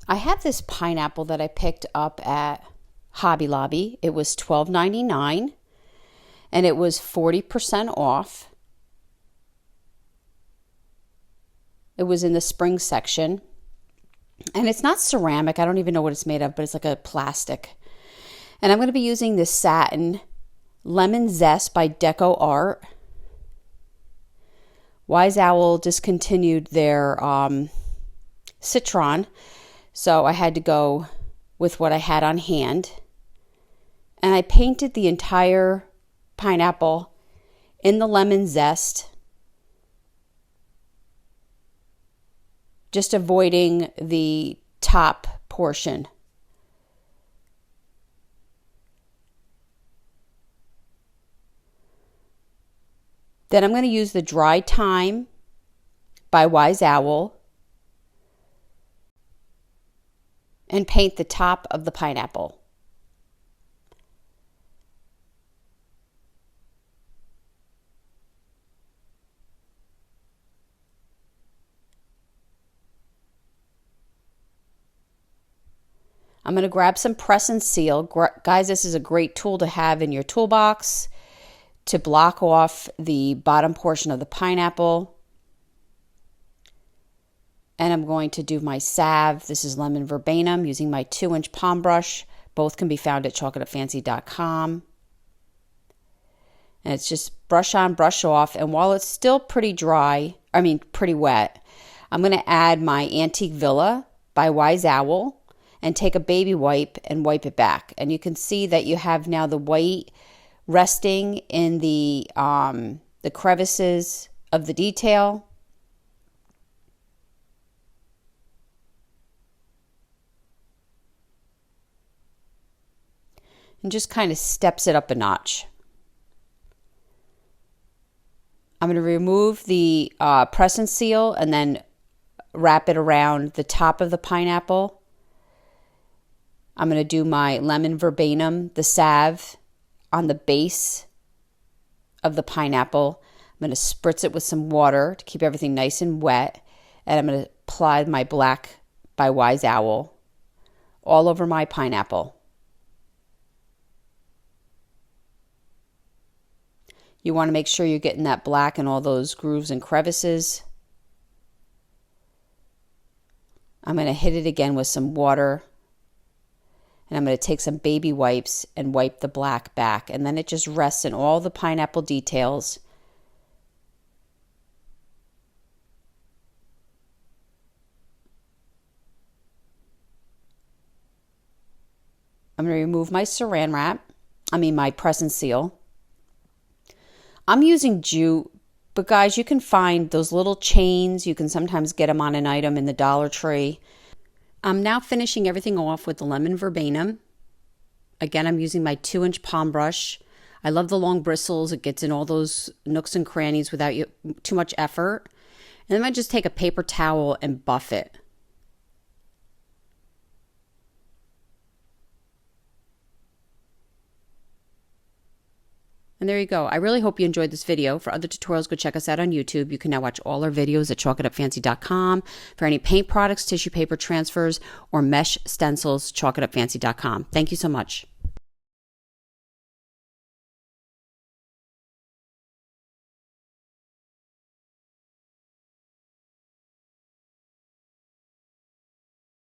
I have this pineapple that I picked up at Hobby Lobby. It was $12.99 and it was 40% off. It was in the spring section. And it's not ceramic. I don't even know what it's made of, but it's like a plastic. And I'm going to be using this satin Lemon Zest by Deco Art. Wise Owl discontinued their Citron, so I had to go with what I had on hand. And I painted the entire pineapple in the lemon zest, just avoiding the top portion. Then I'm going to use the Dry Time by Wise Owl and paint the top of the pineapple. I'm going to grab some press and seal. Guys, this is a great tool to have in your toolbox to block off the bottom portion of the pineapple. And I'm going to do my salve. This is Lemon Verbena. I'm using my 2-inch palm brush. Both can be found at ChalkItUpFancy.com. And it's just brush on, brush off. And while it's still pretty pretty wet, I'm going to add my Antique Villa by Wise Owl and take a baby wipe and wipe it back. And you can see that you have now the white resting in the crevices of the detail. And just kind of steps it up a notch. I'm going to remove the press and seal and then wrap it around the top of the pineapple. I'm going to do my lemon verbenum, the salve, on the base of the pineapple. I'm going to spritz it with some water to keep everything nice and wet. And I'm going to apply my black by Wise Owl all over my pineapple. You want to make sure you're getting that black in all those grooves and crevices. I'm going to hit it again with some water. And I'm going to take some baby wipes and wipe the black back. And then it just rests in all the pineapple details. I'm going to remove my saran wrap. My press and seal. I'm using jute, but guys, you can find those little chains. You can sometimes get them on an item in the Dollar Tree. I'm now finishing everything off with the lemon verbenum. Again, I'm using my 2-inch palm brush. I love the long bristles. It gets in all those nooks and crannies without too much effort. And then I just take a paper towel and buff it. And there you go. I really hope you enjoyed this video. For other tutorials, go check us out on YouTube. You can now watch all our videos at ChalkItUpFancy.com. For any paint products, tissue paper transfers, or mesh stencils, ChalkItUpFancy.com. Thank you so much.